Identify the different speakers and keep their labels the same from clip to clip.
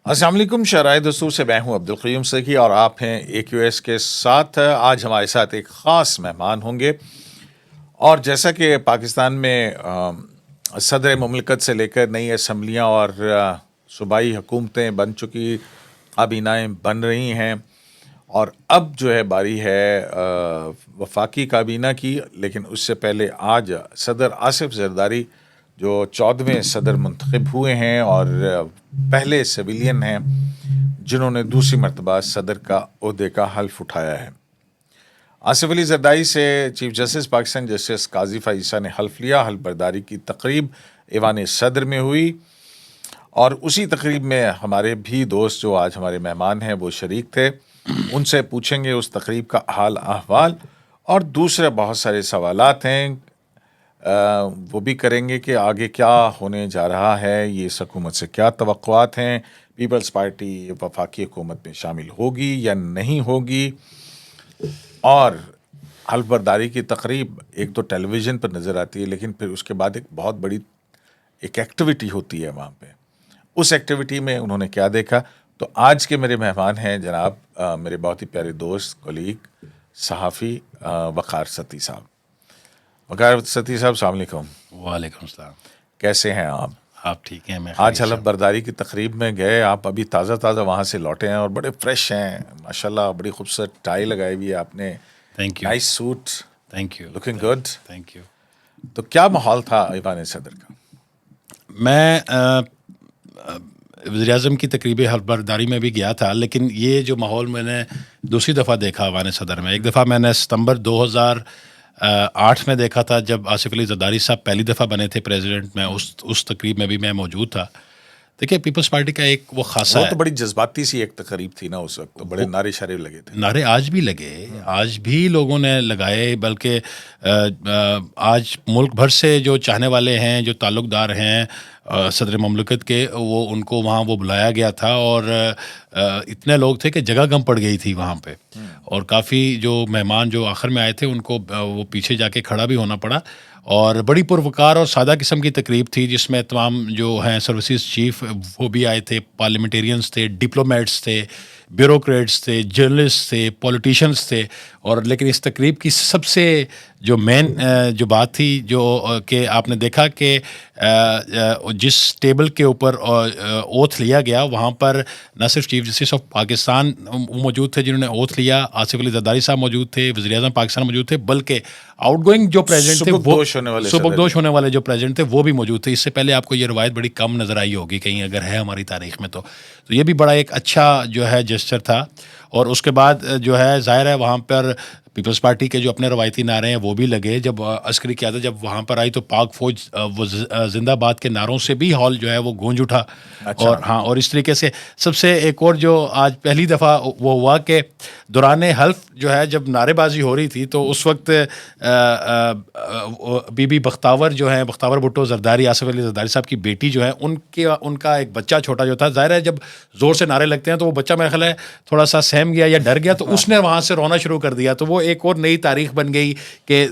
Speaker 1: السلام علیکم، شرائع دستور سے میں ہوں عبدالقیوم سیکھی اور آپ ہیں AQS کے ساتھ. آج ہمارے ساتھ ایک خاص مہمان ہوں گے. اور جیسا کہ پاکستان میں صدر مملکت سے لے کر نئی اسمبلیاں اور صوبائی حکومتیں بن چکی، کابینائیں بن رہی ہیں، اور اب جو ہے باری ہے وفاقی کابینہ کی. لیکن اس سے پہلے آج صدر آصف زرداری جو 14ویں صدر منتخب ہوئے ہیں اور پہلے سویلین ہیں جنہوں نے دوسری مرتبہ صدر کا عہدے کا حلف اٹھایا ہے. آصف علی زرداری سے چیف جسٹس پاکستان جسٹس قاضی عیسیٰ نے حلف لیا. حلف برداری کی تقریب ایوان صدر میں ہوئی اور اسی تقریب میں ہمارے بھی دوست جو آج ہمارے مہمان ہیں وہ شریک تھے. ان سے پوچھیں گے اس تقریب کا حال احوال، اور دوسرے بہت سارے سوالات ہیں وہ بھی کریں گے کہ آگے کیا ہونے جا رہا ہے، یہ اس حکومت سے کیا توقعات ہیں، پیپلز پارٹی وفاقی حکومت میں شامل ہوگی یا نہیں ہوگی. اور حلف برداری کی تقریب ایک تو ٹیلی ویژن پر نظر آتی ہے، لیکن پھر اس کے بعد ایک بہت بڑی ایک ایکٹیویٹی ہوتی ہے وہاں پہ. اس ایکٹیویٹی میں انہوں نے کیا دیکھا. تو آج کے میرے مہمان ہیں جناب میرے بہت ہی پیارے دوست، کولیگ، صحافی وقار ستی صاحب. وقار ستی صاحب، السلام علیکم.
Speaker 2: وعلیکم السلام.
Speaker 1: کیسے ہیں آپ؟
Speaker 2: آپ ٹھیک ہیں؟ میں
Speaker 1: آج حلف برداری کی تقریب میں گئے، آپ ابھی تازہ وہاں سے لوٹے ہیں اور بڑے فریش ہیں ماشاءاللہ. بڑی خوبصورت ٹائی لگائی ہوئی ہے آپ نے.
Speaker 2: Thank you.
Speaker 1: Nice suit.
Speaker 2: Thank you.
Speaker 1: Looking good.
Speaker 2: Thank you.
Speaker 1: تو کیا ماحول تھا ایوان صدر کا؟
Speaker 2: میں وزیر اعظم کی تقریب حلف برداری میں بھی گیا تھا، لیکن یہ جو ماحول میں نے دوسری دفعہ دیکھا ایوان صدر میں. ایک دفعہ میں نے ستمبر 2008 میں دیکھا تھا جب آصف علی زرداری صاحب پہلی دفعہ بنے تھے پریزیڈنٹ. میں اس تقریب میں بھی میں موجود تھا. دیکھیے، پیپلز پارٹی کا ایک وہ خاصہ
Speaker 1: وہ تو بڑی جذباتی سی ایک تقریب تھی نا اس وقت، تو بڑے نعرے شعرے لگے تھے.
Speaker 2: نعرے آج بھی لگے، آج بھی لوگوں نے لگائے، بلکہ آج ملک بھر سے جو چاہنے والے ہیں، جو تعلق دار ہیں صدر مملکت کے، وہ ان کو وہاں وہ بلایا گیا تھا. اور اتنے لوگ تھے کہ جگہ کم پڑ گئی تھی وہاں پہ. اور کافی جو مہمان جو آخر میں آئے تھے ان کو وہ پیچھے جا کے کھڑا بھی ہونا پڑا. اور بڑی پروکار اور سادہ قسم کی تقریب تھی جس میں تمام جو ہیں سروسز چیف وہ بھی آئے تھے، پارلیمنٹیرینز تھے، ڈپلومیٹس تھے، بیوروکریٹس تھے، جرنلسٹ تھے، پولیٹیشنز تھے. اور لیکن اس تقریب کی سب سے جو مین جو بات تھی جو کہ آپ نے دیکھا کہ جس ٹیبل کے اوپر اوتھ لیا گیا وہاں پر نہ صرف چیف جسٹس آف پاکستان موجود تھے جنہوں نے اوتھ لیا، آصف علی زرداری صاحب موجود تھے، وزیر اعظم پاکستان موجود تھے، بلکہ آؤٹ گوئنگ جو پریزیڈنٹ تھے وہ سبکدوش ہونے والے جو پریزیڈنٹ تھے وہ بھی موجود تھے. اس سے پہلے آپ کو یہ روایت بڑی کم نظر آئی ہوگی کہیں اگر ہے ہماری تاریخ میں تو یہ بھی بڑا ایک اچھا جو ہے جسچر تھا. اور اس کے بعد جو ہے ظاہر ہے وہاں پر پیپلز پارٹی کے جو اپنے روایتی نعرے ہیں وہ بھی لگے. جب عسکری قیادت جب وہاں پر آئی تو پاک فوج وہ زندہ باد کے نعروں سے بھی ہال جو ہے وہ گونج اٹھا. اور ہاں، اور اس طریقے سے سب سے ایک اور جو آج پہلی دفعہ وہ ہوا کہ دوران حلف جو ہے جب نعرے بازی ہو رہی تھی تو اس وقت بی بی بختاور جو ہیں، بختاور بھٹو زرداری، آصف علی زرداری صاحب کی بیٹی جو ہے، ان کا ایک بچہ چھوٹا جو تھا، ظاہر ہے جب زور سے نعرے لگتے ہیں تو وہ بچہ میرا خیال ہے تھوڑا سا سہم گیا یا ڈر گیا، تو اس نے وہاں سے رونا شروع کر دیا. تو وہ ایک اور نئی تاریخ بن گئی کہ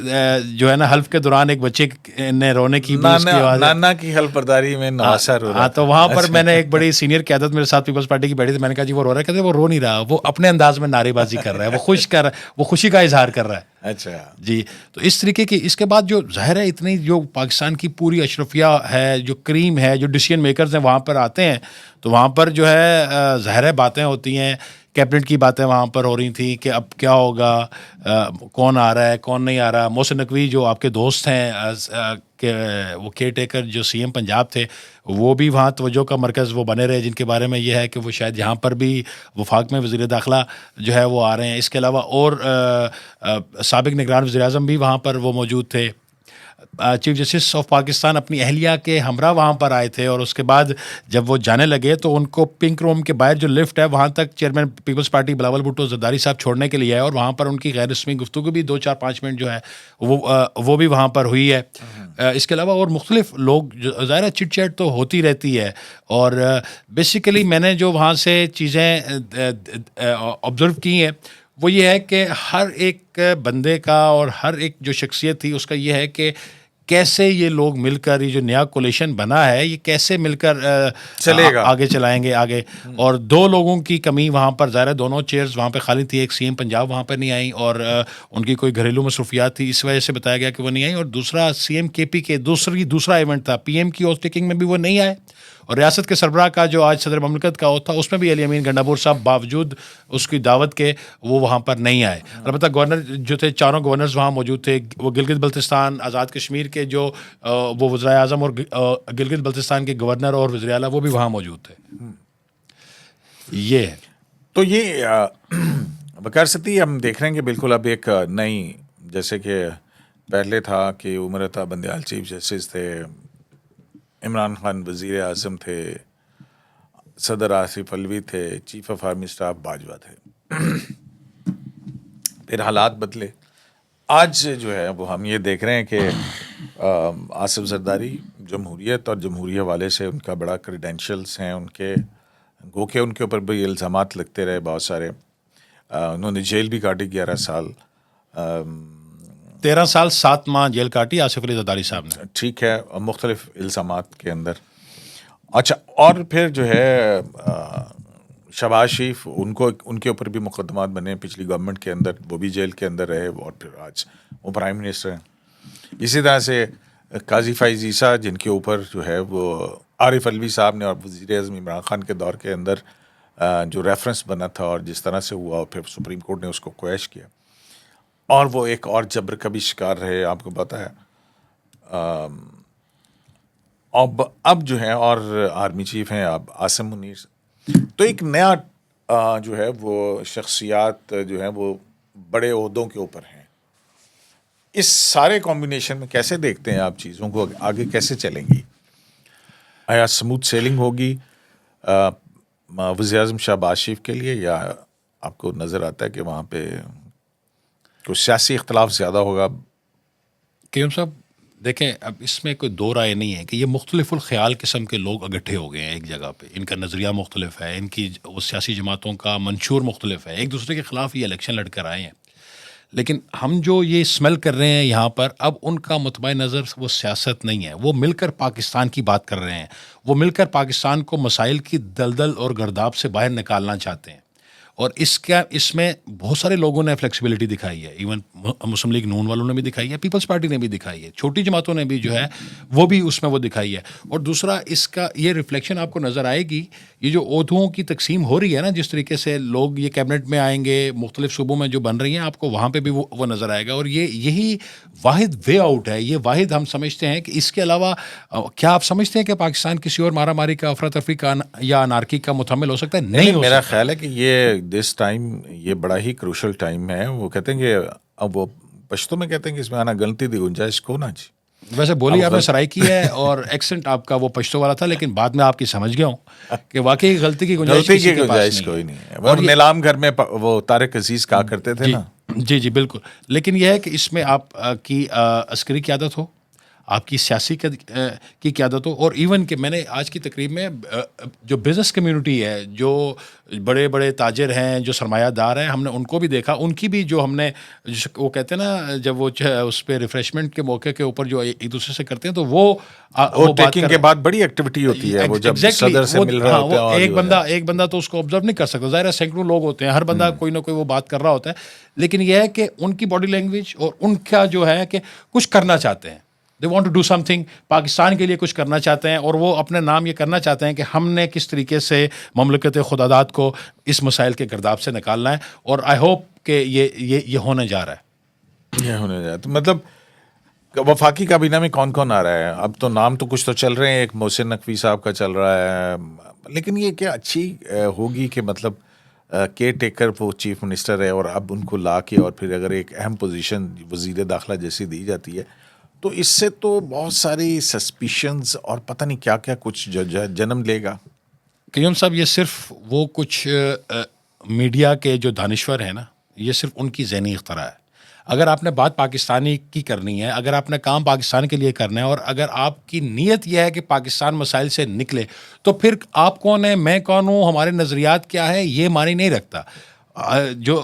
Speaker 2: جو ہے نا حلف کے دوران ایک بچے نے رونے کی
Speaker 1: نانا کی حلف برداری میں نواسا رو رہا.
Speaker 2: تو وہاں پر میں نے ایک بڑی سینئر قیادت میرے ساتھ پیپلز پارٹی کی بیٹھی تھی، میں نے کہا جی وہ رو رہا ہے، کہتے وہ رو نہیں رہا، وہ اپنے انداز میں نعرے بازی کر رہا ہے، وہ خوشی کا اظہار کر رہا ہے.
Speaker 1: اچھا
Speaker 2: جی. تو اس طریقے کی اس کے بعد جو ظاہر ہے اتنی جو پاکستان کی پوری اشرفیہ ہے، جو کریم ہے، جو ڈیسیژن میکرز ہیں وہاں پر آتے ہیں تو وہاں پر جو ہے ظاہر ہے باتیں ہوتی ہیں، کیبنٹ کی باتیں وہاں پر ہو رہی تھیں کہ اب کیا ہوگا، کون آ رہا ہے کون نہیں آ رہا. محسن نقوی جو آپ کے دوست ہیں کہ وہ کیئر ٹیکر جو سی ایم پنجاب تھے، وہ بھی وہاں توجہ کا مرکز وہ بنے رہے، جن کے بارے میں یہ ہے کہ وہ شاید یہاں پر بھی وفاق میں وزیر داخلہ جو ہے وہ آ رہے ہیں. اس کے علاوہ اور سابق نگران وزیر اعظم بھی وہاں پر وہ موجود تھے. چیف جسٹس آف پاکستان اپنی اہلیہ کے ہمراہ وہاں پر آئے تھے. اور اس کے بعد جب وہ جانے لگے تو ان کو پنک روم کے باہر جو لفٹ ہے وہاں تک چیئرمین پیپلز پارٹی بلاول بھٹو زرداری صاحب چھوڑنے کے لیے آئے، اور وہاں پر ان کی غیر رسمی گفتگو بھی 2-4-5 منٹ جو ہے وہ بھی وہاں پر ہوئی ہے. اس کے علاوہ اور مختلف لوگ ظاہر چٹ چیٹ تو ہوتی رہتی ہے. اور بیسیکلی میں نے جو وہاں سے چیزیں آبزرو کی ہیں وہ یہ ہے کہ ہر ایک بندے کا اور ہر ایک جو شخصیت تھی اس کا یہ ہے کہ کیسے یہ لوگ مل کر یہ جو نیا کولیشن بنا ہے یہ کیسے مل کر
Speaker 1: چلے گا،
Speaker 2: آگے چلائیں گے آگے. اور دو لوگوں کی کمی وہاں پر ظاہر ہے، دونوں چیئرز وہاں پہ خالی تھی. ایک سی ایم پنجاب وہاں پہ نہیں آئی اور ان کی کوئی گھریلو مصروفیات تھی، اس وجہ سے بتایا گیا کہ وہ نہیں آئی. اور دوسرا سی ایم کے پی کے دوسرا ایونٹ تھا پی ایم کی اوتھ ٹیکنگ میں بھی وہ نہیں آئے. اور ریاست کے سربراہ کا جو آج صدر مملکت کا تھا اس میں بھی علی امین گنڈاپور صاحب باوجود اس کی دعوت کے وہ وہاں پر نہیں آئے. البتہ گورنر جو تھے، چاروں گورنرز وہاں موجود تھے. وہ گلگت بلتستان آزاد کشمیر کے جو وہ وزرائے اعظم اور گلگت بلتستان کے گورنر اور وزیر اعلیٰ وہ بھی وہاں موجود تھے. یہ ہے
Speaker 1: تو یہ بکر ستی ہم دیکھ رہے ہیں کہ بالکل اب ایک نئی، جیسے کہ پہلے تھا کہ عمر عطا بندیال چیف جسٹس تھے، عمران خان وزیر اعظم تھے، صدر آصف الوی تھے، chief of army staff Bajwa تھے. پھر حالات بدلے. آج جو ہے وہ ہم یہ دیکھ رہے ہیں کہ آصف زرداری جمہوریت اور جمہوری حوالے سے ان کا بڑا کریڈینشلز ہیں ان کے، گو کہ ان کے اوپر بھی الزامات لگتے رہے بہت سارے. انہوں نے جیل بھی کاٹی 11 سال،
Speaker 2: 13 سال 7 ماہ جیل کاٹی آصف علی زرداری صاحب نے.
Speaker 1: ٹھیک ہے، مختلف الزامات کے اندر. اچھا، اور پھر جو ہے شہباز شریف، ان کے اوپر بھی مقدمات بنے پچھلی گورنمنٹ کے اندر، وہ بھی جیل کے اندر رہے اور پھر آج وہ پرائم منسٹر ہیں. اسی طرح سے قاضی فائز عیسیٰ جن کے اوپر جو ہے وہ عارف الوی صاحب نے اور وزیر اعظم عمران خان کے دور کے اندر جو ریفرنس بنا تھا اور جس طرح سے ہوا، اور پھر سپریم کورٹ نے اس کو کویش کیا اور وہ ایک اور جبر کا بھی شکار رہے، آپ کو پتہ ہے. اب جو ہے اور آرمی چیف ہیں اب عاصم منیر. تو ایک نیا جو ہے وہ شخصیات جو ہیں وہ بڑے عہدوں کے اوپر ہیں. اس سارے کمبینیشن میں کیسے دیکھتے ہیں آپ چیزوں کو، آگے کیسے چلیں گی؟ آیا اسموتھ سیلنگ ہوگی وزیر اعظم شہباز شریف کے لیے، یا آپ کو نظر آتا ہے کہ وہاں پہ کوئی سیاسی اختلاف زیادہ ہوگا؟
Speaker 2: قیوم صاحب دیکھیں، اب اس میں کوئی دو رائے نہیں ہے کہ یہ مختلف الخیال قسم کے لوگ اکٹھے ہو گئے ہیں ایک جگہ پہ. ان کا نظریہ مختلف ہے، ان کی وہ سیاسی جماعتوں کا منشور مختلف ہے، ایک دوسرے کے خلاف یہ الیکشن لڑ کر آئے ہیں. لیکن ہم جو یہ اسمیل کر رہے ہیں یہاں پر، اب ان کا مطمع نظر وہ سیاست نہیں ہے. وہ مل کر پاکستان کی بات کر رہے ہیں، وہ مل کر پاکستان کو مسائل کی دلدل اور گرداب سے باہر نکالنا چاہتے ہیں. اور اس میں بہت سارے لوگوں نے فلیکسیبلٹی دکھائی ہے. ایون مسلم لیگ نون والوں نے بھی دکھائی ہے، پیپلز پارٹی نے بھی دکھائی ہے، چھوٹی جماعتوں نے بھی جو ہے وہ بھی اس میں وہ دکھائی ہے. اور دوسرا اس کا یہ ریفلیکشن آپ کو نظر آئے گی، یہ جو عہدوں کی تقسیم ہو رہی ہے نا، جس طریقے سے لوگ یہ کیبنٹ میں آئیں گے، مختلف صوبوں میں جو بن رہی ہیں، آپ کو وہاں پہ بھی وہ نظر آئے گا. اور یہی واحد وے آؤٹ ہے، یہ واحد ہم سمجھتے ہیں کہ اس کے علاوہ کیا آپ سمجھتے ہیں کہ پاکستان کسی اور مارا ماری کا، افراتفری کا یا انارکی کا متحمل ہو سکتا ہے؟ نہیں ہو
Speaker 1: میرا
Speaker 2: سکتا.
Speaker 1: خیال ہے کہ یہ دس ٹائم یہ بڑا ہی کروشل ٹائم ہے. وہ کہتے ہیں کہ اب وہ پشتوں میں کہتے ہیں کہ اس میں آنا غلطی دی گنجائش کو نا جی.
Speaker 2: ویسے بولی آپ نے سرائی کی ہے اور ایکسنٹ آپ کا وہ پشتو والا تھا، لیکن بعد میں آپ کی سمجھ گیا ہوں کہ واقعی غلطی کی گنجائش
Speaker 1: کوئی نہیں ہے. اور نیلام گھر میں وہ طارق عزیز کہا کرتے تھے نا.
Speaker 2: جی بالکل. لیکن یہ ہے کہ اس میں آپ کی عسکری قیادت ہو، آپ کی سیاسی کی قیادت ہو، اور ایون کہ میں نے آج کی تقریب میں جو بزنس کمیونٹی ہے، جو بڑے بڑے تاجر ہیں، جو سرمایہ دار ہیں، ہم نے ان کو بھی دیکھا. ان کی بھی جو ہم نے وہ کہتے ہیں نا، جب وہ اس پہ ریفریشمنٹ کے موقع کے اوپر جو ایک دوسرے سے کرتے ہیں تو وہ
Speaker 1: ٹیکنگ کے بعد بڑی ایکٹیویٹی ہوتی ہے. وہ جب صدر سے مل رہا ہوتا ہے،
Speaker 2: ایک بندہ تو اس کو آبزرو نہیں کر سکتا. ظاہر ہے سینکڑوں لوگ ہوتے ہیں، ہر بندہ کوئی نہ کوئی وہ بات کر رہا ہوتا ہے. لیکن یہ ہے کہ ان کی باڈی لینگویج اور ان کا جو ہے کہ کچھ کرنا چاہتے ہیں. They want to do something، Pakistan کے لیے کچھ کرنا چاہتے ہیں، اور وہ اپنے نام یہ کرنا چاہتے ہیں کہ ہم نے کس طریقے سے مملکت خداداد کو اس مسائل کے گرداب سے نکالنا ہے. اور آئی ہوپ کہ یہ ہونے جا رہا ہے.
Speaker 1: یہ ہونے جا رہا ہے. تو مطلب وفاقی کابینہ میں کون کون آ رہا ہے؟ اب تو نام تو کچھ تو چل رہے ہیں، ایک محسن نقوی صاحب کا چل رہا ہے. لیکن یہ کیا اچھی ہوگی کہ مطلب کیئر ٹیکر وہ چیف منسٹر ہے، اور اب ان کو لا کے اور پھر اگر ایک اہم پوزیشن وزیر داخلہ جیسی دی جاتی ہے تو اس سے تو بہت ساری سسپیشنز اور پتہ نہیں کیا کیا کچھ جنم لے گا.
Speaker 2: قیوم صاحب، یہ صرف وہ کچھ میڈیا کے جو دانشور ہیں نا، یہ صرف ان کی ذہنی اختراع ہے. اگر آپ نے بات پاکستانی کی کرنی ہے، اگر آپ نے کام پاکستان کے لیے کرنا ہے، اور اگر آپ کی نیت یہ ہے کہ پاکستان مسائل سے نکلے، تو پھر آپ کون ہیں، میں کون ہوں، ہمارے نظریات کیا ہے، یہ معنی نہیں رکھتا. جو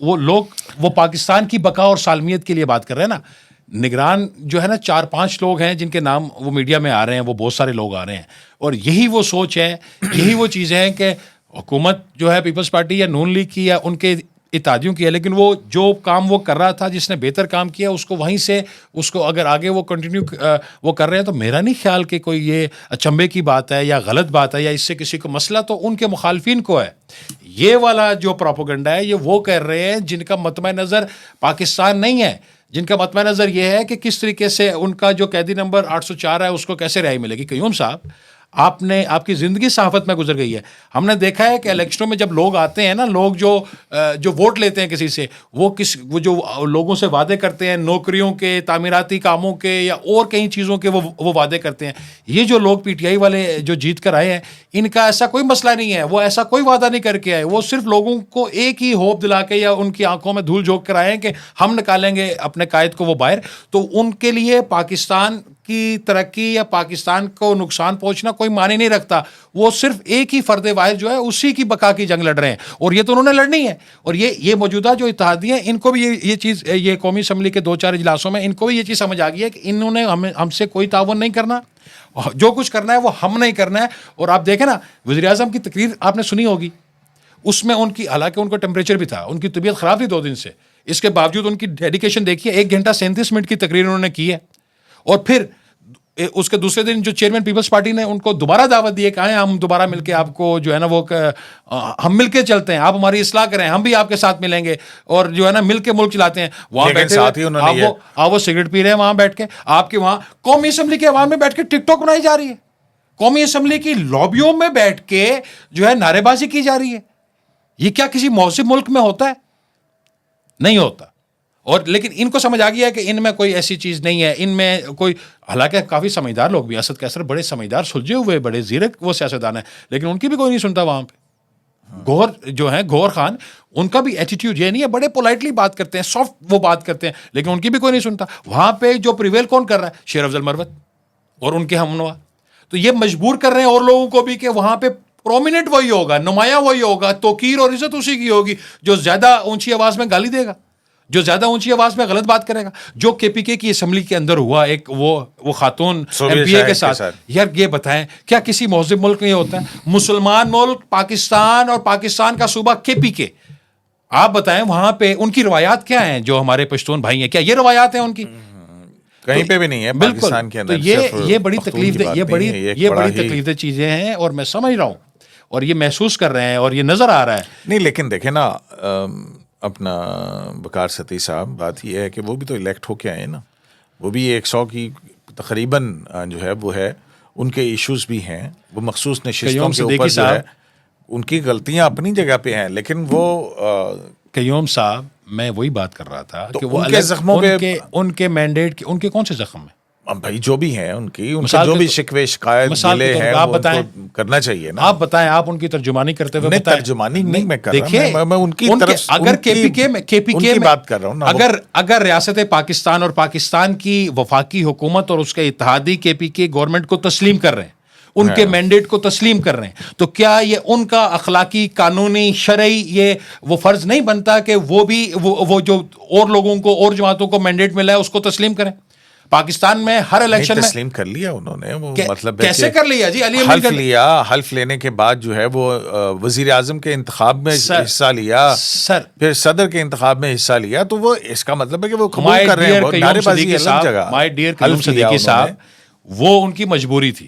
Speaker 2: وہ لوگ وہ پاکستان کی بقا اور سالمیت کے لیے بات کر رہے ہیں نا، نگران جو ہے نا 4-5 لوگ ہیں جن کے نام وہ میڈیا میں آ رہے ہیں, وہ بہت سارے لوگ آ رہے ہیں, اور یہی وہ سوچ ہے, یہی وہ چیزیں ہیں کہ حکومت جو ہے پیپلز پارٹی یا نون لیگ کی یا ان کے اتحادیوں کی ہے, لیکن وہ جو کام وہ کر رہا تھا, جس نے بہتر کام کیا اس کو وہیں سے اس کو اگر آگے وہ کنٹینیو وہ کر رہے ہیں, تو میرا نہیں خیال کہ کوئی یہ اچنبے کی بات ہے یا غلط بات ہے یا اس سے کسی کو مسئلہ تو ان کے مخالفین کو ہے. یہ والا جو پروپیگنڈا ہے یہ وہ کر رہے ہیں جن کا مطمع نظر پاکستان نہیں ہے, جن کا مطمع نظر یہ ہے کہ کس طریقے سے ان کا جو قیدی نمبر 804 ہے اس کو کیسے رہائی ملے گی. قیوم صاحب, آپ کی زندگی صحافت میں گزر گئی ہے. ہم نے دیکھا ہے کہ الیکشنوں میں جب لوگ آتے ہیں نا, لوگ جو ووٹ لیتے ہیں کسی سے, وہ جو لوگوں سے وعدے کرتے ہیں نوکریوں کے, تعمیراتی کاموں کے یا اور کئی چیزوں کے وہ وعدے کرتے ہیں. یہ جو لوگ پی ٹی آئی والے جو جیت کر آئے ہیں, ان کا ایسا کوئی مسئلہ نہیں ہے, وہ ایسا کوئی وعدہ نہیں کر کے آئے, وہ صرف لوگوں کو ایک ہی ہوپ دلا کے یا ان کی آنکھوں میں دھول جھونک کر آئے ہیں کہ ہم نکالیں گے اپنے قائد کو وہ باہر. تو ان کے لیے پاکستان کی ترقی یا پاکستان کو نقصان پہنچنا کوئی معنی نہیں رکھتا. وہ صرف ایک ہی فرد واحد جو ہے اسی کی بقا کی جنگ لڑ رہے ہیں, اور یہ تو انہوں نے لڑنی ہے. اور یہ موجودہ جو اتحادی ہیں, ان کو بھی یہ چیز, یہ قومی اسمبلی کے 2-4 اجلاسوں میں ان کو بھی یہ چیز سمجھ آ گئی ہے کہ انہوں نے ہم سے کوئی تعاون نہیں کرنا, جو کچھ کرنا ہے وہ ہم نہیں کرنا ہے. اور آپ دیکھیں نا, وزیر اعظم کی تقریر آپ نے سنی ہوگی, اس میں ان کی, حالانکہ ان کا ٹیمپریچر بھی تھا, ان کی طبیعت خراب تھی 2 دن سے, اس کے باوجود ان کی ڈیڈیکیشن دیکھیے, 1 گھنٹہ 37 منٹ کی تقریر انہوں نے کی ہے. اور پھر اس کے دوسرے دن جو چیئرمین پیپلز پارٹی نے ان کو دوبارہ دعوت دی ہے کہ آئیں ہم دوبارہ مل کے آپ کو جو ہے نا وہ ہم مل کے چلتے ہیں, آپ ہماری اصلاح کریں, ہم بھی آپ کے ساتھ ملیں گے, اور جو ہے نا مل کے ملک چلاتے ہیں. وہاں بیٹھے آپ وہ سگریٹ پی رہے ہیں وہاں بیٹھ کے, آپ کے وہاں قومی اسمبلی کے عوام میں بیٹھ کے ٹک ٹاک بنائی جا رہی ہے, قومی اسمبلی کی لابیوں میں بیٹھ کے جو ہے نعرے بازی کی جا رہی ہے. یہ کیا کسی مہذب ملک میں ہوتا ہے؟ نہیں ہوتا. اور لیکن ان کو سمجھ آ گیا ہے کہ ان میں کوئی ایسی چیز نہیں ہے, ان میں کوئی, حالانکہ کافی سمجھدار لوگ بھی, اسد کیسر بڑے سمجھدار, سلجھے ہوئے, بڑے زیرک وہ سیاستدان ہیں, لیکن ان کی بھی کوئی نہیں سنتا وہاں پہ. گوہر جو ہیں, گوہر خان, ان کا بھی ایٹیٹیوڈ یہ نہیں ہے, بڑے پولائٹلی بات کرتے ہیں, سافٹ وہ بات کرتے ہیں, لیکن ان کی بھی کوئی نہیں سنتا. وہاں پہ جو پریویل کون کر رہا ہے؟ شیر افضل مروت اور ان کے ہمنوا. تو یہ مجبور کر رہے ہیں اور لوگوں کو بھی کہ وہاں پہ پرومیننٹ وہی ہوگا, نمایاں وہی ہوگا, توقیر اور عزت اسی کی ہوگی جو زیادہ اونچی آواز میں گالی دے گا, جو زیادہ اونچی آواز میں غلط بات کرے گا. جو کے پی کے کی اسمبلی کے اندر ہوا ایک وہ خاتون ایم پی اے کے ساتھ, یار یہ بتائیں کیا کسی مہذب ملک میں یہ ہوتا ہے؟ مسلمان ملک پاکستان, اور پاکستان کا صوبہ کے پی کے, آپ بتائیں وہاں پہ ان کی روایات کیا ہیں؟ جو ہمارے پشتون بھائی ہیں, کیا یہ روایات ہیں ان کی؟
Speaker 1: کہیں پہ بھی نہیں ہے پاکستان کے اندر.
Speaker 2: تو یہ بڑی تکلیف دہ, یہ بڑی تکلیف دہ چیزیں ہیں, اور میں سمجھ رہا ہوں اور یہ محسوس کر رہے ہیں اور یہ نظر آ رہا ہے.
Speaker 1: نہیں لیکن دیکھیں نا, اپنا وقار ستی صاحب, بات یہ ہے کہ وہ بھی تو الیکٹ ہو کے آئے نا, وہ بھی 100 کی تقریباً جو ہے وہ ہے, ان کے ایشوز بھی ہیں, وہ مخصوص نشستوں کے اوپر جو ہے, ان کی غلطیاں اپنی جگہ پہ ہیں, لیکن وہ
Speaker 2: قیوم صاحب, میں وہی بات کر رہا تھا کہ وہ
Speaker 1: ان کے زخموں پہ,
Speaker 2: ان کے مینڈیٹ, ان کے کون سے زخم ہیں
Speaker 1: بھائی جو بھی ہیں, ان کی جو بھی شکوے شکایت ملے ہیں, آپ بتائیں, کرنا چاہیے نا.
Speaker 2: آپ بتائیں, آپ ان کی ترجمانی کرتے ہوئے بتائیں.
Speaker 1: ترجمانی نہیں میں کر رہا, میں ان کی طرف,
Speaker 2: اگر کے پی کے
Speaker 1: بات کر رہا ہوں,
Speaker 2: اگر ریاست پاکستان اور پاکستان کی وفاقی حکومت اور اس کے اتحادی کے پی کے گورنمنٹ کو تسلیم کر رہے ہیں, ان کے مینڈیٹ کو تسلیم کر رہے ہیں, تو کیا یہ ان کا اخلاقی, قانونی, شرعی یہ وہ فرض نہیں بنتا کہ وہ بھی وہ جو اور لوگوں کو اور جماعتوں کو مینڈیٹ ملا ہے اس کو تسلیم کریں؟ پاکستان میں ہر الیکشن میں
Speaker 1: تسلیم کر لیا انہوں نے, وہ مطلب
Speaker 2: کیسے کر لیا جی؟ علی
Speaker 1: حلف لیا, حلف لینے کے بعد جو ہے وہ وزیر اعظم کے انتخاب میں حصہ لیا, پھر صدر کے انتخاب میں حصہ لیا, تو وہ اس کا مطلب ہے کہ وہ قبول کر رہے ہیں. نعرے بازی الگ جگہ.
Speaker 2: مائی ڈیئر قیوم صدیقی صاحب, وہ ان کی مجبوری تھی,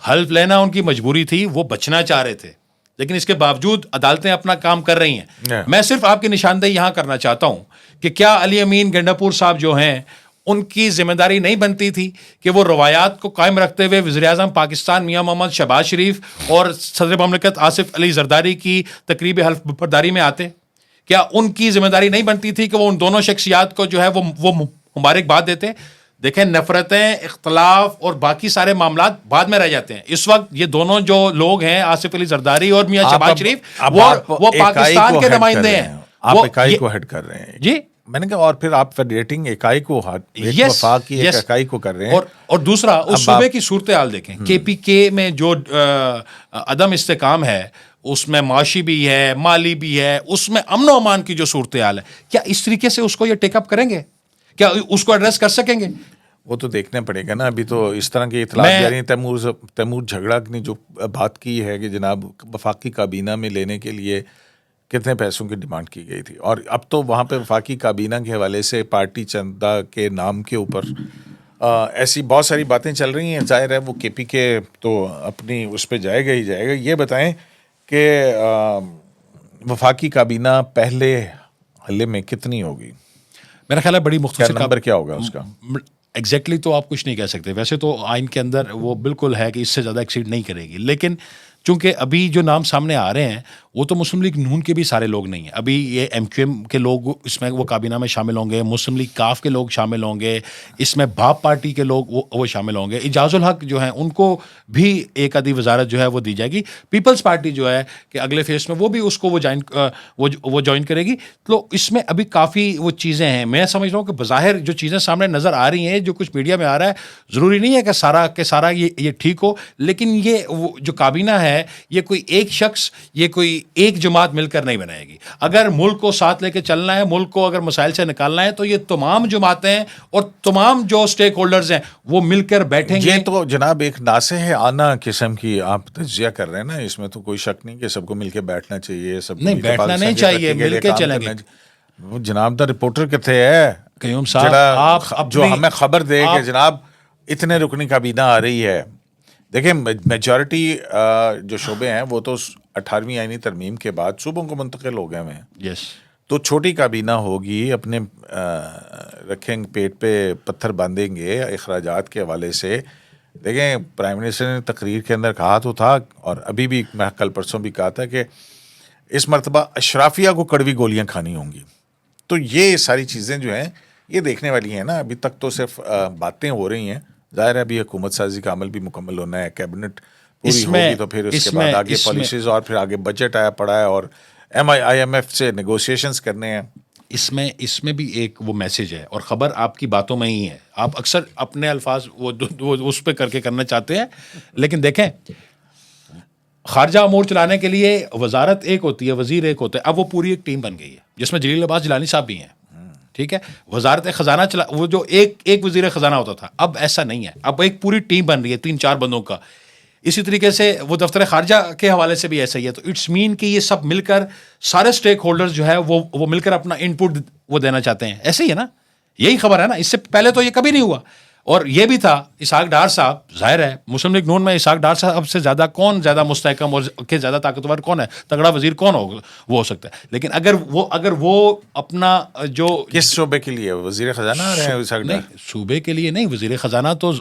Speaker 2: حلف لینا ان کی مجبوری تھی, وہ بچنا چاہ رہے تھے, لیکن اس کے باوجود عدالتیں اپنا کام کر رہی ہیں. میں صرف آپ کی نشاندہی یہاں کرنا چاہتا ہوں کہ کیا علی امین گنڈاپور صاحب جو ہیں, ان کی ذمہ داری نہیں بنتی تھی کہ وہ روایات کو قائم رکھتے ہوئے وزیر اعظم پاکستان میاں محمد شہباز شریف اور صدر مملکت آصف علی زرداری کی تقریب حلف برداری میں آتے؟ کیا ان کی ذمہ داری نہیں بنتی تھی کہ وہ ان دونوں شخصیات کو جو ہے وہ مبارکباد دیتے؟ دیکھیں, نفرتیں, اختلاف اور باقی سارے معاملات بعد میں رہ جاتے ہیں. اس وقت یہ دونوں جو لوگ ہیں, آصف علی زرداری اور میاں شہباز شریف, وہ پاکستان کے نمائندے ہیں.
Speaker 1: آپ اکائی کو ہیڈ کر رہے ہیں
Speaker 2: جی,
Speaker 1: میں نے کہا, اور پھر آپ فیڈریٹنگ اکائی کو, وفاق کی ایک اکائی کو کر رہے ہیں.
Speaker 2: اور دوسرا, اس صوبے کی صورتحال دیکھیں, کے پی کے میں جو عدم استحکام ہے, اس میں معاشی بھی ہے, مالی بھی ہے, اس میں امن و امان کی جو صورتحال ہے, کیا اس طریقے سے اس کو یہ ٹیک اپ کریں گے کیا اس کو ایڈریس کر سکیں گے؟
Speaker 1: وہ تو دیکھنا پڑے گا نا. ابھی تو اس طرح کی اطلاعات جاری ہیں. تیمور جھگڑا نے جو بات کی ہے کہ جناب وفاقی کابینہ میں لینے کے لیے کتنے پیسوں کی ڈیمانڈ کی گئی تھی, اور اب تو وہاں پہ وفاقی کابینہ کے حوالے سے پارٹی چندہ کے نام کے اوپر ایسی بہت ساری باتیں چل رہی ہیں. ظاہر ہے وہ کے پی کے تو اپنی اس پہ جائے گا ہی جائے گا. یہ بتائیں کہ وفاقی کابینہ پہلے حلے میں کتنی ہوگی؟
Speaker 2: میرا خیال ہے بڑی مختصر
Speaker 1: نمبر کیا ہوگا اس کا؟
Speaker 2: ایگزیکٹلی تو آپ کچھ نہیں کہہ سکتے. ویسے تو آئین کے اندر وہ بالکل ہے کہ اس سے زیادہ ایکسیڈ نہیں کرے گی, لیکن چونکہ ابھی جو نام سامنے آ رہے ہیں وہ تو مسلم لیگ نون کے بھی سارے لوگ نہیں ہیں. ابھی یہ ایم کیو ایم کے لوگ اس میں وہ کابینہ میں شامل ہوں گے, مسلم لیگ کاف کے لوگ شامل ہوں گے, اس میں باپ پارٹی کے لوگ وہ شامل ہوں گے. اعجاز الحق جو ہیں ان کو بھی ایک آدھی وزارت جو ہے وہ دی جائے گی. پیپلز پارٹی جو ہے کہ اگلے فیس میں وہ بھی اس کو وہ جوائن کرے گی. تو اس میں ابھی کافی وہ چیزیں ہیں. میں سمجھ رہا ہوں کہ بظاہر جو چیزیں سامنے نظر آ رہی ہیں, جو کچھ میڈیا میں آ رہا ہے, ضروری نہیں ہے کہ سارا یہ ٹھیک ہو, لیکن یہ جو کابینہ ہے یہ کوئی ایک شخص, یہ کوئی ایک جماعت مل کر نہیں بنائے گی. اگر ملک کو ساتھ لے کے چلنا ہے, ملک کو اگر مسائل سے نکالنا ہے, تو یہ تمام جماعتیں اور تمام جو اسٹیک ہولڈرز ہیں وہ مل کر بیٹھیں گے.
Speaker 1: یہ تو جناب ایک ناصح آنا قسم کی آپ تجزیہ کر رہے ہیں نا, اس میں تو کوئی شک نہیں کہ سب کو مل کے بیٹھنا چاہیے. سب
Speaker 2: نہیں, بیٹھنا نہیں چاہیے, مل کے چلیں گے.
Speaker 1: وہ جناب دا رپورٹر کتنے ہے
Speaker 2: قیوم صاحب, آپ
Speaker 1: جو ہمیں خبر دے کہ جناب اتنے رکنی کابینہ آ رہی ہے. دیکھیں میجورٹی جو شعبے ہیں وہ تو 18ویں آئینی ترمیم کے بعد صوبوں کو منتقل ہو گئے ہیں.
Speaker 2: یس,
Speaker 1: تو چھوٹی کابینہ ہوگی, اپنے رکھیں پیٹ پہ پتھر باندھیں گے اخراجات کے حوالے سے. دیکھیں پرائم منسٹر نے تقریر کے اندر کہا تو تھا, اور ابھی بھی میں کل پرسوں بھی کہا تھا کہ اس مرتبہ اشرافیہ کو کڑوی گولیاں کھانی ہوں گی. تو یہ ساری چیزیں جو ہیں یہ دیکھنے والی ہیں نا. ابھی تک تو صرف باتیں ہو رہی ہیں. ظاہر ہے ابھی حکومت سازی کا عمل بھی مکمل ہونا ہے, کیبنٹ پوری ہوگی تو پھر اس کے بعد آگے پالیسیز, اور پھر آگے بجٹ آیا پڑا ہے, اور IMF سے نیگوشیشنز کرنے ہیں.
Speaker 2: اس میں بھی ایک وہ میسج ہے, اور خبر آپ کی باتوں میں ہی ہے. آپ اکثر اپنے الفاظ وہ اس پہ کر کے کرنا چاہتے ہیں, لیکن دیکھیں خارجہ امور چلانے کے لیے وزارت ایک ہوتی ہے, وزیر ایک ہوتا ہے. اب وہ پوری ایک ٹیم بن گئی ہے جس میں جلیل عباس جیلانی صاحب بھی ہیں. ٹھیک ہے, وزارت خزانہ وہ جو ایک وزیر خزانہ ہوتا تھا, اب ایسا نہیں ہے. اب ایک پوری ٹیم بن رہی ہے 3-4 بندوں کا. اسی طریقے سے وہ دفتر خارجہ کے حوالے سے بھی ایسا ہی ہے. تو اٹس مین کہ یہ سب مل کر سارے اسٹیک ہولڈرز جو ہے وہ مل کر اپنا ان پٹ وہ دینا چاہتے ہیں. ایسے ہی ہے نا, یہی خبر ہے نا. اس سے پہلے تو یہ کبھی نہیں ہوا. اور یہ بھی تھا اسحاق ڈار صاحب, ظاہر ہے مسلم لیگ نون میں اسحاق ڈار صاحب سے زیادہ کون زیادہ مستحکم اور کہ زیادہ طاقتور کون ہے, تگڑا وزیر کون وہ ہو سکتا ہے. لیکن اگر وہ اپنا جو
Speaker 1: کس شعبے کے لیے وزیر خزانہ آ رہے ہیں اسحاق ڈار؟
Speaker 2: نہیں, صوبے کے لیے نہیں, وزیر خزانہ تو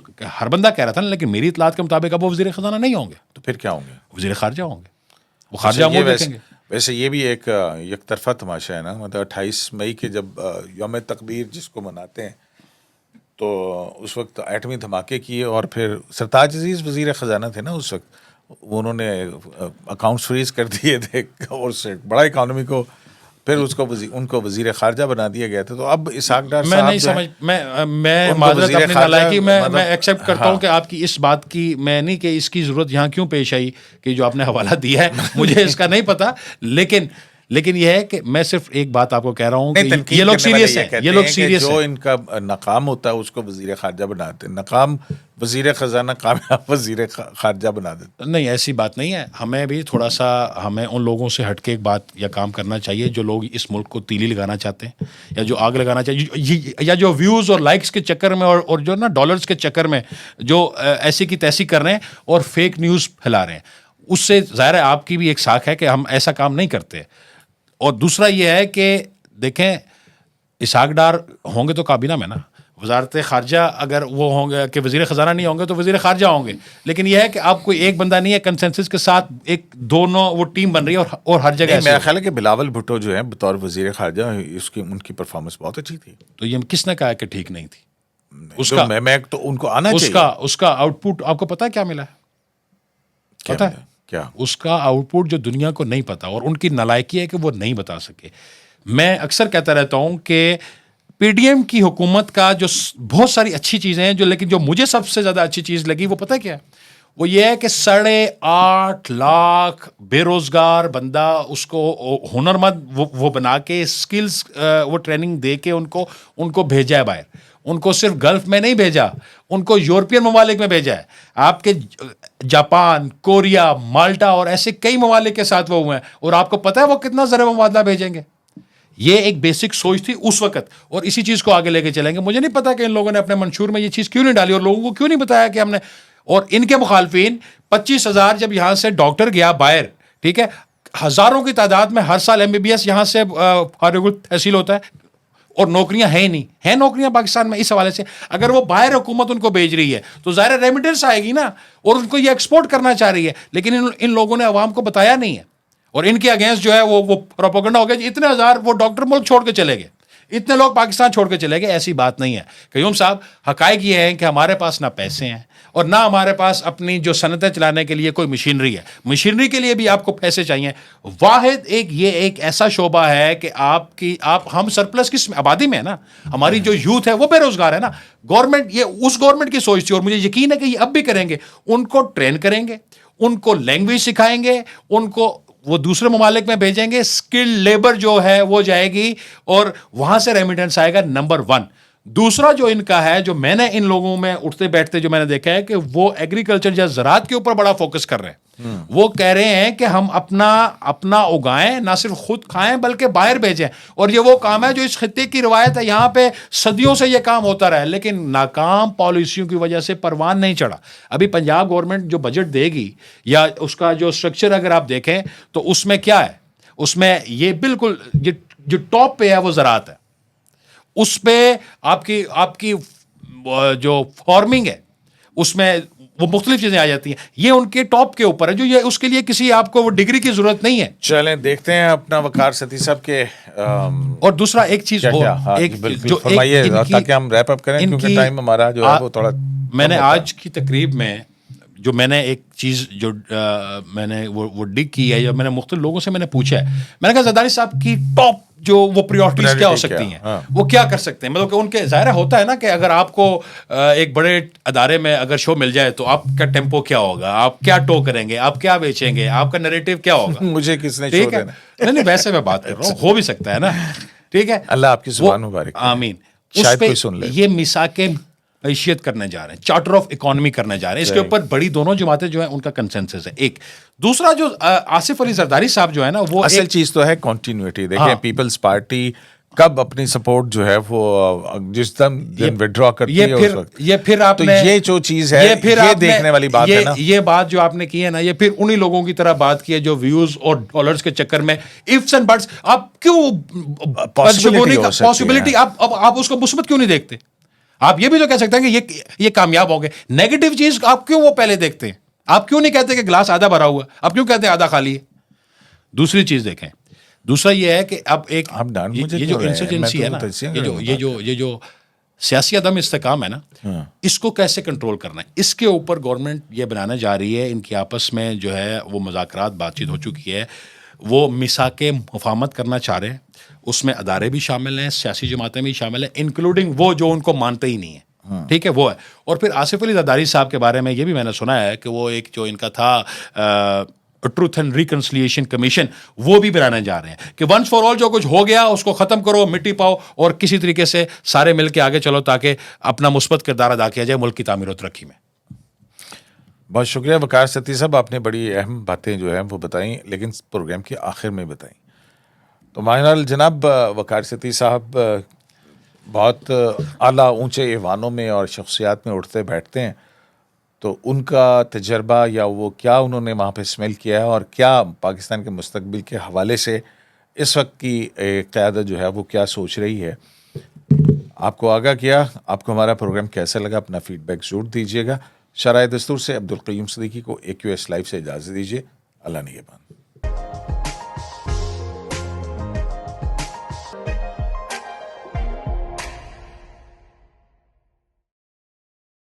Speaker 2: ہر بندہ کہہ رہا تھا نا, لیکن میری اطلاعات کے مطابق اب وہ وزیر خزانہ نہیں ہوں گے.
Speaker 1: تو پھر کیا ہوں گے؟
Speaker 2: وزیر خارجہ ہوں گے. وہ خارجہ امور دیکھیں گے.
Speaker 1: ویسے یہ بھی ایک یک طرفہ تماشا ہے نا. مطلب 28 مئی کے جب یوم تقدیر جس کو مناتے ہیں, تو اس وقت ایٹمی دھماکے کیے, اور پھر سرتاج عزیز وزیر خزانہ تھے نا اس وقت, انہوں نے اکاؤنٹس فریز کر دیے تھے, اور سے بڑا اکانومی کو پھر اس کو ان کو وزیر خارجہ بنا دیا گیا تھا. تو اب اسحاق ڈار
Speaker 2: میں نہیں سمجھ, میں معذرت اپنی نالائکی میں ایکسیپٹ کرتا ہوں کہ آپ کی اس بات کی, میں نہیں کہ اس کی ضرورت یہاں کیوں پیش آئی کہ جو آپ نے حوالہ دیا ہے, مجھے اس کا نہیں پتا. لیکن یہ ہے کہ میں صرف ایک بات آپ کو کہہ رہا ہوں کہ یہ لوگ سیریس ہیں. یہ لوگ سیریس ہیں.
Speaker 1: جو ان کا ناکام ہوتا ہے اس کو وزیر خارجہ بناتے ہیں, ناکام وزیر خزانہ کامیاب وزیر خارجہ بنا دیتے.
Speaker 2: نہیں, ایسی بات نہیں ہے. ہمیں بھی تھوڑا سا ہمیں ان لوگوں سے ہٹ کے ایک بات یا کام کرنا چاہیے جو لوگ اس ملک کو تیلی لگانا چاہتے ہیں, یا جو آگ لگانا چاہیے, یا جو ویوز اور لائکس کے چکر میں اور جو نا ڈالرز کے چکر میں جو ایسی کی تیسی کر رہے ہیں اور فیک نیوز پھیلا رہے ہیں. اس سے ظاہر ہے آپ کی بھی ایک ساکھ ہے کہ ہم ایسا کام نہیں کرتے. اور دوسرا یہ ہے کہ دیکھیں اسحاق ڈار ہوں گے تو کابینہ میں نا, وزارت خارجہ اگر وہ ہوں گے کہ وزیر خزانہ نہیں ہوں گے تو وزیر خارجہ ہوں گے. لیکن یہ ہے کہ آپ کوئی ایک بندہ نہیں ہے, کنسنسس کے ساتھ ایک دونوں وہ ٹیم بن رہی ہے, اور ہر جگہ
Speaker 1: میرا خیال ہے کہ بلاول بھٹو جو ہے بطور وزیر خارجہ ان کی پرفارمنس بہت اچھی تھی.
Speaker 2: تو یہ کس نے کہا کہ ٹھیک نہیں تھی؟ اس کا
Speaker 1: تو ان کو آنا چاہیے.
Speaker 2: اس کا آؤٹ پٹ آپ کو پتا ہے کیا ملا ہے؟ پتا ہے
Speaker 1: کیا
Speaker 2: اس کا آؤٹ پٹ جو دنیا کو نہیں پتا, اور ان کی نالائکی ہے کہ وہ نہیں بتا سکے. میں اکثر کہتا رہتا ہوں کہ پی ڈی ایم کی حکومت کا جو بہت ساری اچھی چیزیں ہیں, جو لیکن جو مجھے سب سے زیادہ اچھی چیز لگی وہ پتہ کیا ہے, وہ یہ ہے کہ 8.5 لاکھ بے روزگار بندہ اس کو ہنرمند وہ بنا کے اسکلز وہ ٹریننگ دے کے ان کو بھیجا ہے باہر. ان کو صرف گلف میں نہیں بھیجا, ان کو یورپین ممالک میں بھیجا ہے. آپ کے جاپان, کوریا, مالٹا اور ایسے کئی ممالک کے ساتھ وہ ہوئے ہیں, اور آپ کو پتہ ہے وہ کتنا زر مبادلہ بھیجیں گے. یہ ایک بیسک سوچ تھی اس وقت, اور اسی چیز کو آگے لے کے چلیں گے. مجھے نہیں پتا کہ ان لوگوں نے اپنے منشور میں یہ چیز کیوں نہیں ڈالی, اور لوگوں کو کیوں نہیں بتایا کہ ہم نے. اور ان کے مخالفین 25,000 جب یہاں سے ڈاکٹر گیا باہر, ٹھیک ہے, ہزاروں کی تعداد میں ہر سال MBBS یہاں سے فارغ التحصیل ہوتا ہے, اور نوکریاں ہیں نہیں, ہیں نوکریاں پاکستان میں. اس حوالے سے اگر وہ باہر حکومت ان کو بھیج رہی ہے تو ظاہر ریمیٹنس آئے گی نا, اور ان کو یہ ایکسپورٹ کرنا چاہ رہی ہے. لیکن ان لوگوں نے عوام کو بتایا نہیں ہے, اور ان کے اگینسٹ جو ہے وہ پروپیگنڈا ہو گیا. اتنے ہزار وہ ڈاکٹر ملک چھوڑ کے چلے گئے, اتنے لوگ پاکستان چھوڑ کے چلے گئے. ایسی بات نہیں ہے قیوم صاحب. حقائق یہ ہیں کہ ہمارے پاس نہ پیسے ہیں, اور نہ ہمارے پاس اپنی جو صنعتیں چلانے کے لیے کوئی مشینری ہے. مشینری کے لیے بھی آپ کو پیسے چاہیے. واحد ایک ایسا شعبہ ہے کہ ہم سرپلس کی آبادی میں ہے نا, ہماری جو یوتھ ہے وہ بے روزگار ہے نا. گورنمنٹ, یہ اس گورنمنٹ کی سوچ تھی, اور مجھے یقین ہے کہ یہ اب بھی کریں گے. ان کو ٹرین کریں گے, ان کو لینگویج سکھائیں گے, ان کو وہ دوسرے ممالک میں بھیجیں گے. اسکل لیبر جو ہے وہ جائے گی, اور وہاں سے ریمیٹنس آئے گا. نمبر 1. دوسرا جو ان کا ہے, جو میں نے ان لوگوں میں اٹھتے بیٹھتے جو میں نے دیکھا ہے, کہ وہ ایگریکلچر یا زراعت کے اوپر بڑا فوکس کر رہے ہیں. وہ کہہ رہے ہیں کہ ہم اپنا اگائیں, نہ صرف خود کھائیں بلکہ باہر بھیجیں. اور یہ وہ کام ہے جو اس خطے کی روایت ہے, یہاں پہ صدیوں سے یہ کام ہوتا رہا ہے, لیکن ناکام پالیسیوں کی وجہ سے پروان نہیں چڑھا. ابھی پنجاب گورنمنٹ جو بجٹ دے گی, یا اس کا جو اسٹرکچر اگر آپ دیکھیں تو اس میں کیا ہے, اس میں یہ بالکل جو ٹاپ پہ ہے وہ زراعت ہے. اس پہ آپ کی جو فارمنگ ہے اس میں وہ مختلف چیزیں آ جاتی ہیں. یہ ان کے ٹاپ کے اوپر ہے, جو یہ اس کے لیے کسی آپ کو وہ ڈگری کی ضرورت نہیں ہے.
Speaker 1: چلیں دیکھتے ہیں اپنا وقار ستی صاحب کے.
Speaker 2: اور دوسرا ایک چیز
Speaker 1: فرمائیے تاکہ ہم ریپ اپ کریں, کیونکہ ٹائم ہمارا جو ہے وہ تھوڑا.
Speaker 2: میں نے آج کی تقریب میں جو میں نے ایک چیز جو میں نے وہ ڈگ کی ہے, یا میں نے مختلف لوگوں سے میں نے پوچھا ہے, میں نے کہا زرداری صاحب کی ٹاپ جو وہ پریورٹیز کیا ہو سکتی ہیں, وہ کیا کر سکتے ہیں. مطلب کہ ان کے ظاہر ہوتا ہے نا کہ اگر آپ کو ایک بڑے ادارے میں اگر شو مل جائے تو آپ کا ٹیمپو کیا ہوگا, آپ کیا ٹو کریں گے, آپ کیا بیچیں گے, آپ کا نیریٹو کیا ہوگا.
Speaker 1: مجھے کس نے
Speaker 2: ٹھیک ہے, نہیں ویسے میں بات کر رہا ہوں, ہو بھی سکتا ہے نا. ٹھیک ہے,
Speaker 1: اللہ آپ کی زبان مبارک,
Speaker 2: آمین.
Speaker 1: شاید کوئی سن لے.
Speaker 2: یہ میثاق معیشت کرنے جا رہے ہیں, چارٹر آف اکانومی کرنے جا رہے ہیں. اس کے اوپر بڑی دونوں جماعتیں جو ہیں ان کا کنسنسس ہے. ایک دوسرا جو آصف علی زرداری صاحب جو ہے نا, وہ
Speaker 1: اصل چیز تو ہے کنٹینیوٹی. دیکھیں پیپلز پارٹی کب اپنی سپورٹ جو ہے وہ جس دن وڈرا کرتی ہے اس وقت,
Speaker 2: یہ پھر آپ نے
Speaker 1: یہ جو چیز ہے یہ دیکھنے والی بات ہے نا.
Speaker 2: یہ بات جو آپ نے کی ہے نا, یہ پھر انہی لوگوں کی طرح بات کی ہے جو ویوز اور ڈالرز کے چکر میں ifs and buts. آپ کیوں پاسبلٹی آپ اس کو مثبت کیوں نہیں دیکھتے؟ آپ یہ بھی تو کہہ سکتے ہیں کہ یہ کامیاب ہو گئے. نیگیٹو چیز آپ کیوں وہ پہلے دیکھتے ہیں؟ آپ کیوں نہیں کہتے کہ گلاس آدھا بھرا ہوا ہے, آپ کیوں کہتے ہیں آدھا خالی ہے؟ دوسری چیز دیکھیں, دوسرا یہ ہے کہ اب ایک یہ جو انسرجنسی ہے نا, یہ جو سیاسی عدم استحکام ہے نا, اس کو کیسے کنٹرول کرنا ہے, اس کے اوپر گورنمنٹ یہ بنانے جا رہی ہے. ان کی آپس میں جو ہے وہ مذاکرات بات چیت ہو چکی ہے, وہ میثاق مفاہمت کرنا چاہ رہے ہیں. اس میں ادارے بھی شامل ہیں, سیاسی جماعتیں بھی شامل ہیں, انکلوڈنگ وہ جو ان کو مانتے ہی نہیں ہیں. ٹھیک ہے, وہ ہے. اور پھر آصف علی زرداری صاحب کے بارے میں یہ بھی میں نے سنا ہے کہ وہ ایک جو ان کا تھا ٹروتھ اینڈ ریکنسلیشن کمیشن, وہ بھی بنانے جا رہے ہیں کہ ونس فار آل جو کچھ ہو گیا اس کو ختم کرو, مٹی پاؤ, اور کسی طریقے سے سارے مل کے آگے چلو تاکہ اپنا مثبت کردار ادا کیا جائے ملک کی تعمیر و ترقی میں.
Speaker 1: بہت شکریہ وقار ستی صاحب, آپ نے بڑی اہم باتیں جو ہیں وہ بتائیں, لیکن پروگرام کے آخر میں بتائیں. تو معنی جناب وقار ستی صاحب بہت اعلیٰ اونچے ایوانوں میں اور شخصیات میں اٹھتے بیٹھتے ہیں, تو ان کا تجربہ یا وہ کیا انہوں نے وہاں پہ اسمیل کیا ہے, اور کیا پاکستان کے مستقبل کے حوالے سے اس وقت کی قیادت جو ہے وہ کیا سوچ رہی ہے, آپ کو آگاہ کیا. آپ کو ہمارا پروگرام کیسا لگا, اپنا فیڈ بیک ضرور دیجیے گا. شرائع دستور سے عبدالقیوم صدیقی کو AQS لائیو سے اجازت دیجیے. اللہ نگہبان.